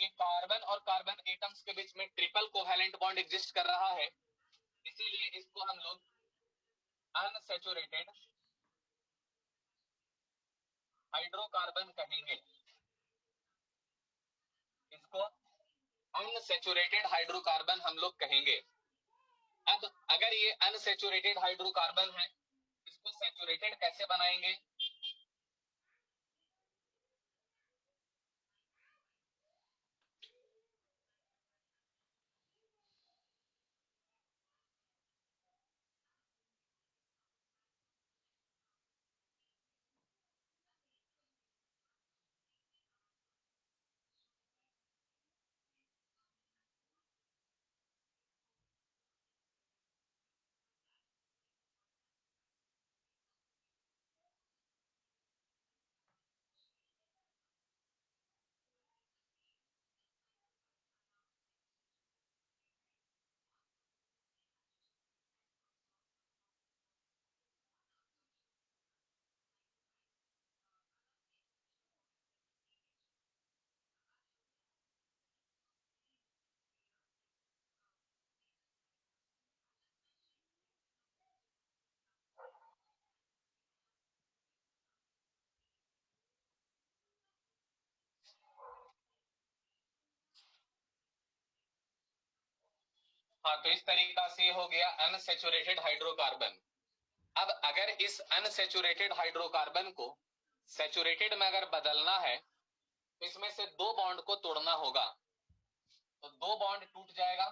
ये कार्बन और carbon atoms के बीच में ट्रिपल कोवैलेंट बॉन्ड एग्जिस्ट कर रहा है, इसीलिए इसको हम लोग अनसैचुरेटेड हाइड्रोकार्बन कहेंगे। इसको अनसैचुरेटेड हाइड्रोकार्बन हम लोग कहेंगे। अब अगर ये अनसैचुरेटेड हाइड्रोकार्बन है, इसको सैचुरेटेड कैसे बनाएंगे? हाँ, तो इस तरीका से हो गया अनसैचुरेटेड हाइड्रोकार्बन। अब अगर इस अनसैचुरेटेड हाइड्रोकार्बन को सैचुरेटेड में अगर बदलना है, तो इसमें से दो बॉन्ड को तोड़ना होगा, तो दो बॉन्ड टूट जाएगा।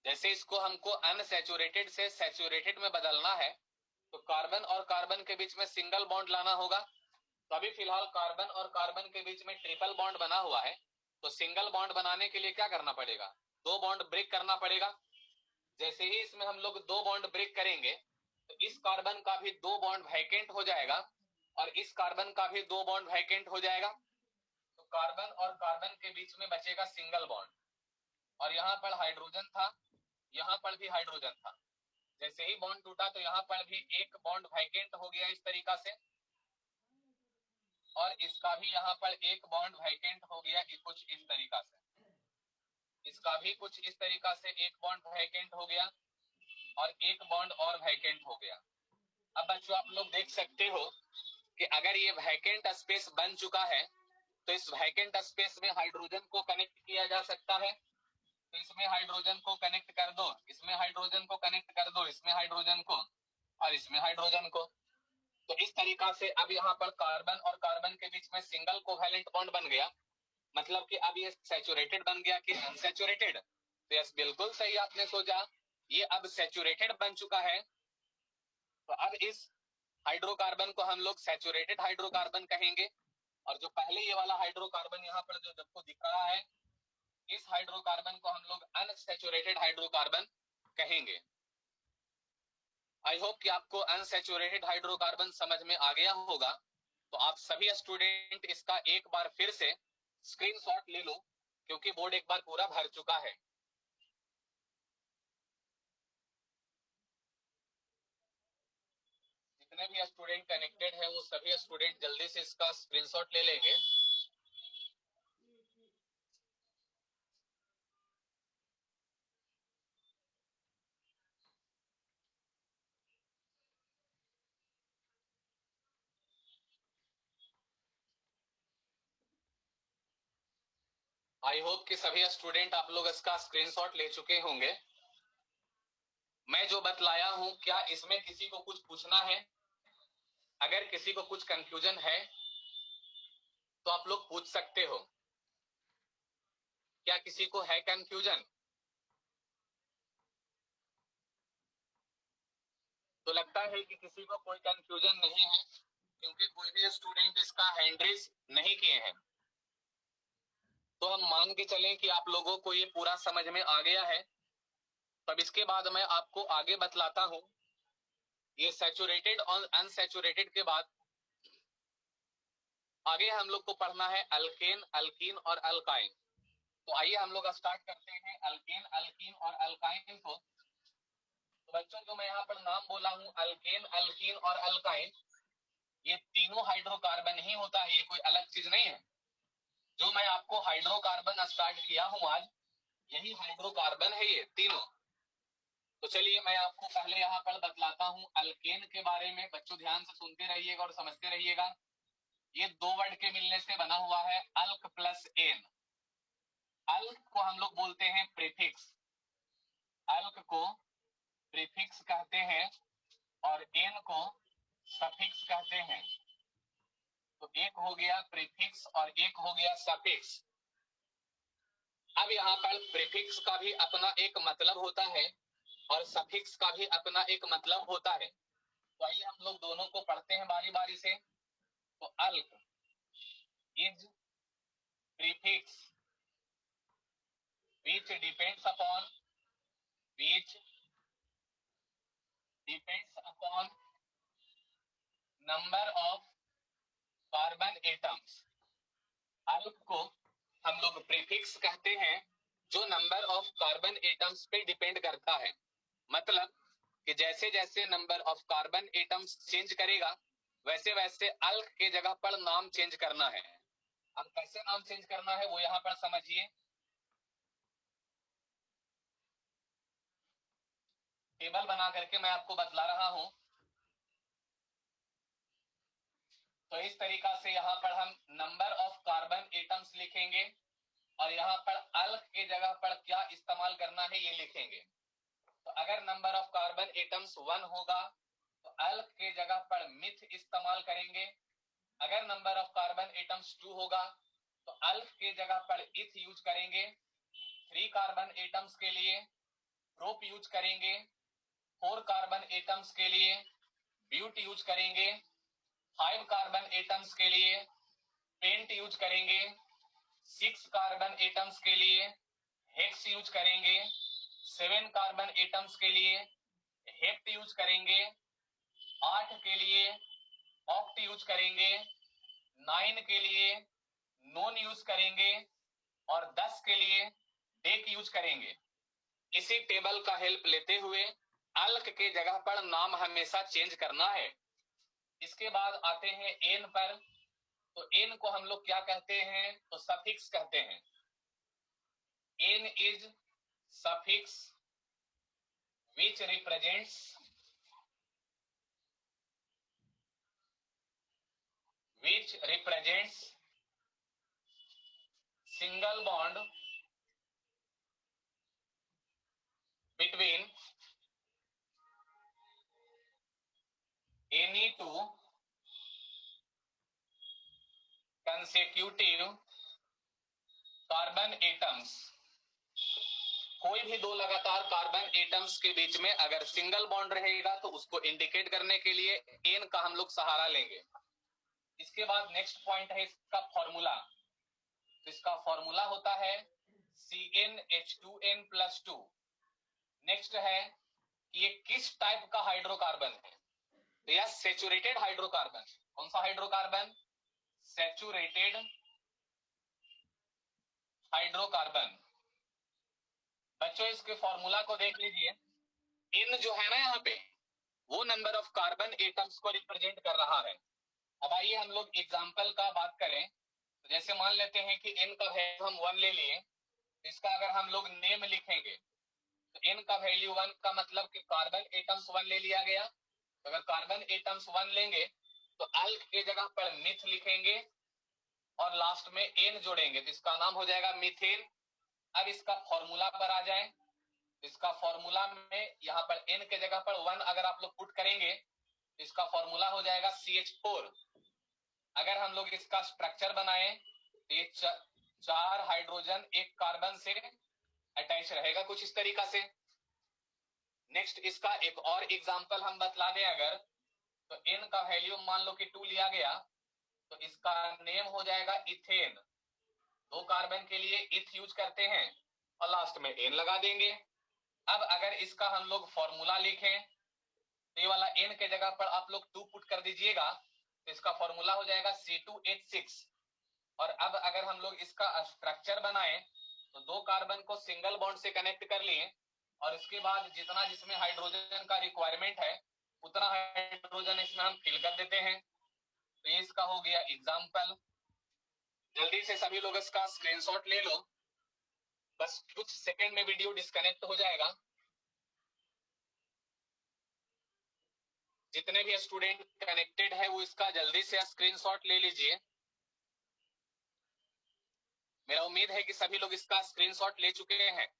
जैसे इसको हमको अनसैचुरेटेड से सैचुरेटेड में बदलना है, तो कार्बन और कार्बन के बीच में सिंगल बॉन्ड लाना होगा। तो अभी फिलहाल कार्बन और कार्बन के बीच में ट्रिपल बॉन्ड बना हुआ है, तो सिंगल बॉन्ड बनाने के लिए क्या करना पड़ेगा? दो बॉन्ड ब्रेक करना पड़ेगा। जैसे ही इसमें हम लोग दो बॉन्ड ब्रेक करेंगे, तो इस कार्बन का भी दो बॉन्ड वैकेंट हो जाएगा और इस कार्बन का भी दो बॉन्ड वैकेंट हो जाएगा। तो कार्बन और कार्बन के बीच में बचेगा सिंगल बॉन्ड, और यहाँ पर हाइड्रोजन था, यहाँ पर भी हाइड्रोजन था। जैसे ही बॉन्ड टूटा तो यहाँ पर भी एक बॉन्ड वैकेंट हो गया इस तरीका से, और इसका भी यहाँ पर एक बॉन्ड वैकेंट हो गया कुछ इस तरीका से। इसका भी कुछ इस तरीका से एक बॉन्ड वैकेंट हो गया और एक बॉन्ड और वैकेंट हो गया। अब बच्चों आप लोग देख सकते हो कि अगर ये वैकेंट स्पेस बन चुका है, तो इस वैकेंट स्पेस में हाइड्रोजन को कनेक्ट किया जा सकता है। तो इसमें हाइड्रोजन को कनेक्ट कर दो, इसमें हाइड्रोजन को कनेक्ट कर दो, इसमें हाइड्रोजन को और इसमें हाइड्रोजन को। तो इस तरीका से अब यहाँ पर कार्बन और कार्बन के बीच में सिंगल कोवैलेंट बॉन्ड बन गया। मतलब कि अब ये सैचुरेटेड बन गया कि अनसैचुरेटेड? तो यस, बिल्कुल सही आपने सोचा, ये अब सैचुरेटेड बन चुका है। तो अब इस हाइड्रोकार्बन को हम लोग सैचुरेटेड हाइड्रोकार्बन कहेंगे, और जो पहले ये वाला हाइड्रोकार्बन यहाँ पर जो आपको दिख रहा है, इस हाइड्रोकार्बन को हम लोग अनसैचुरेटेड हाइड्रोकार्बन कहेंगे। आई होप कि आपको अनसैचुरेटेड हाइड्रोकार्बन समझ में आ गया होगा। तो आप सभी स्टूडेंट इसका एक बार फिर से स्क्रीनशॉट ले लो, क्योंकि बोर्ड एक बार पूरा भर चुका है। जितने भी स्टूडेंट कनेक्टेड है वो सभी स्टूडेंट जल्दी से इसका स्क्रीनशॉट ले लेंगे। आई होप कि सभी स्टूडेंट आप लोग इसका स्क्रीनशॉट ले चुके होंगे। मैं जो बतलाया हूं, क्या इसमें किसी को कुछ पूछना है? अगर किसी को कुछ कंफ्यूजन है तो आप लोग पूछ सकते हो। क्या किसी को है कंफ्यूजन? तो लगता है कि किसी को कोई कंफ्यूजन नहीं है, क्योंकि कोई भी स्टूडेंट इसका हैंड रेज नहीं किए हैं। तो हम मान के चलें कि आप लोगों को ये पूरा समझ में आ गया है। तब इसके बाद मैं आपको आगे बतलाता हूं। ये सैचुरेटेड और अनसैचुरेटेड के बाद आगे हम लोग को पढ़ना है अल्केन, अल्कीन और अल्काइन। तो आइए हम लोग स्टार्ट करते हैं अल्केन, अल्कीन और अल्काइन को। तो बच्चों जो मैं यहाँ पर नाम बोला हूं, अल्केन, अल्कीन और अल्काइन, ये तीनों हाइड्रोकार्बन ही होता है, ये कोई अलग चीज नहीं है। जो मैं आपको हाइड्रोकार्बन स्टार्ट किया हूं आज, यही हाइड्रोकार्बन है ये तीनों। तो चलिए मैं आपको पहले यहाँ पर बतलाता हूँ अल्केन के बारे में। बच्चों ध्यान से सुनते रहिएगा और समझते रहिएगा। ये दो वर्ड के मिलने से बना हुआ है अल्क प्लस एन। अल्क को हम लोग बोलते हैं प्रीफिक्स, अल्क को प्रीफिक्स कहते हैं और एन को सफिक्स कहते हैं। तो एक हो गया प्रीफिक्स और एक हो गया सफिक्स। अब यहाँ पर प्रीफिक्स का भी अपना एक मतलब होता है और सफिक्स का भी अपना एक मतलब होता है। तो आइए हम लोग दोनों को पढ़ते हैं बारी बारी से। तो अल्क is prefix which depends upon number of carbon atoms. अल्क को हम लोग प्रीफिक्स कहते हैं जो नंबर ऑफ कार्बन एटम्स पे डिपेंड करता है। मतलब कि जैसे जैसे number of carbon atoms change करेगा वैसे वैसे अल्क के जगह पर नाम चेंज करना है। अब कैसे नाम चेंज करना है वो यहाँ पर समझिए। टेबल बना करके मैं आपको बतला रहा हूं। तो इस तरीका से यहाँ पर हम नंबर ऑफ कार्बन एटम्स लिखेंगे और यहाँ पर अल्क के जगह पर क्या इस्तेमाल करना है ये लिखेंगे। तो अगर नंबर ऑफ कार्बन एटम्स 1 होगा तो अल्क के जगह पर मिथ इस्तेमाल करेंगे। अगर नंबर ऑफ कार्बन एटम्स 2 होगा तो अल्क के जगह पर इथ यूज करेंगे। 3 कार्बन एटम्स के लिए प्रोप यूज करेंगे। 4 कार्बन एटम्स के लिए ब्यूट यूज करेंगे। 5 कार्बन एटम्स के लिए पेंट यूज करेंगे। 6 कार्बन एटम्स के लिए हेक्स यूज करेंगे। 7 कार्बन एटम्स के लिए हेप्ट यूज करेंगे। 8 के लिए ऑक्ट यूज करेंगे। 9 के लिए नोन यूज करेंगे और 10 के लिए डेक यूज करेंगे। इसी टेबल का हेल्प लेते हुए अल्क के जगह पर नाम हमेशा चेंज करना है। इसके बाद आते हैं एन पर। तो एन को हम लोग क्या कहते हैं तो सफिक्स कहते हैं। Ane is suffix which represents single bond between any two consecutive carbon atoms. कोई भी दो लगातार कार्बन एटम्स के बीच में अगर सिंगल बॉन्ड रहेगा तो उसको इंडिकेट करने के लिए एन का हम लोग सहारा लेंगे। इसके बाद नेक्स्ट पॉइंट है इसका फॉर्मूला। तो इसका फॉर्मूला होता है CnH2n+2। नेक्स्ट है कि ये किस टाइप का हाइड्रोकार्बन है। तो यह सेचुरेटेड हाइड्रोकार्बन। कौन सा हाइड्रोकार्बन? Saturated hydrocarbon. बच्चों इसके फॉर्मूला को देख लीजिए। इन जो है ना यहाँ पे वो नंबर ऑफ कार्बन एटम्स को रिप्रेजेंट कर रहा है। अब आइए हम लोग एग्जांपल का बात करें। तो जैसे मान लेते हैं कि n का वैल्यू हम 1 ले लिए। इसका अगर हम लोग नेम लिखेंगे तो n का वैल्यू 1 का मतलब कि कार्बन एटम्स 1 ले लिया गया। तो अगर कार्बन एटम्स 1 लेंगे तो अल्क के जगह पर मिथ लिखेंगे और लास्ट में एन जोड़ेंगे तो इसका नाम हो जाएगा मीथेन। अब इसका फॉर्मूला पर आ जाए। इसका फॉर्मूला में यहाँ पर n के जगह पर 1 अगर आप लोग पुट करेंगे तो इसका फॉर्मूला हो जाएगा CH4। अगर हम लोग इसका स्ट्रक्चर बनाए तो ये 4 हाइड्रोजन एक कार्बन से अटैच रहेगा कुछ इस तरीका से। नेक्स्ट इसका एक और एग्जांपल हम बतला दें। अगर तो n का वैल्यू मान लो कि 2 लिया गया तो इसका नेम हो जाएगा इथेन। 2 कार्बन के लिए इथ यूज करते हैं और लास्ट में n लगा देंगे। अब अगर इसका हम लोग फॉर्मूला लिखें तो ये वाला n के जगह पर आप लोग 2 पुट कर दीजिएगा तो इसका फॉर्मूला हो जाएगा C2H6। और अब अगर हम लोग इसका स्ट्रक्चर बनाएं तो 2 कार्बन को सिंगल बॉन्ड से कनेक्ट कर लिए और इसके बाद जितना जिसमें हाइड्रोजन का रिक्वायरमेंट है उतना हाइड्रोजन इसमें हम फिल कर देते हैं। तो ये इसका हो गया एग्जाम्पल। जल्दी से सभी लोग इसका स्क्रीनशॉट ले लो, बस कुछ सेकंड में वीडियो डिस्कनेक्ट हो जाएगा। जितने भी स्टूडेंट कनेक्टेड है वो इसका जल्दी से स्क्रीनशॉट ले लीजिए। मेरा उम्मीद है कि सभी लोग इसका स्क्रीनशॉट ले चुके हैं।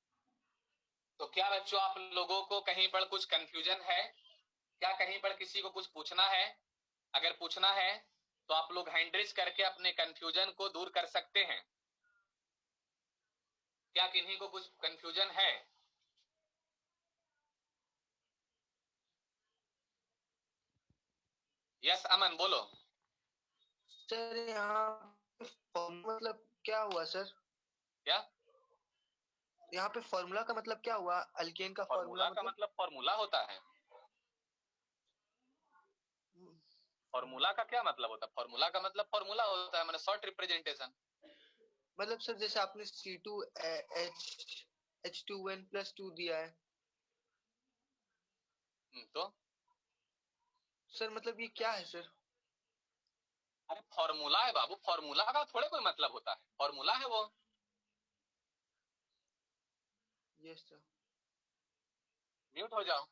तो क्या बच्चों आप लोगों को कहीं पर कुछ कंफ्यूजन है क्या? कहीं पर किसी को कुछ पूछना है? अगर पूछना है तो आप लोग हैंड रेज करके अपने कंफ्यूजन को दूर कर सकते हैं। क्या किन्हीं को कुछ कंफ्यूजन है? यस अमन बोलो। सर यहाँ मतलब क्या हुआ सर? क्या यहाँ पे फॉर्मूला का मतलब क्या हुआ? अल्केन का फॉर्मूला का मतलब फॉर्मूला होता है? फॉर्मूला का क्या मतलब होता है? फॉर्मूला का मतलब फॉर्मूला होता है, मतलब शॉर्ट रिप्रेजेंटेशन। मतलब सर जैसे आपने C2H2N+2 दिया है तो सर, मतलब ये क्या है सर? अरे फॉर्मूला है बाबू, फॉर्मूला का थोड़े कोई मतलब होता है, फॉर्मूला है वो। Yes sir. म्यूट हो जाओ।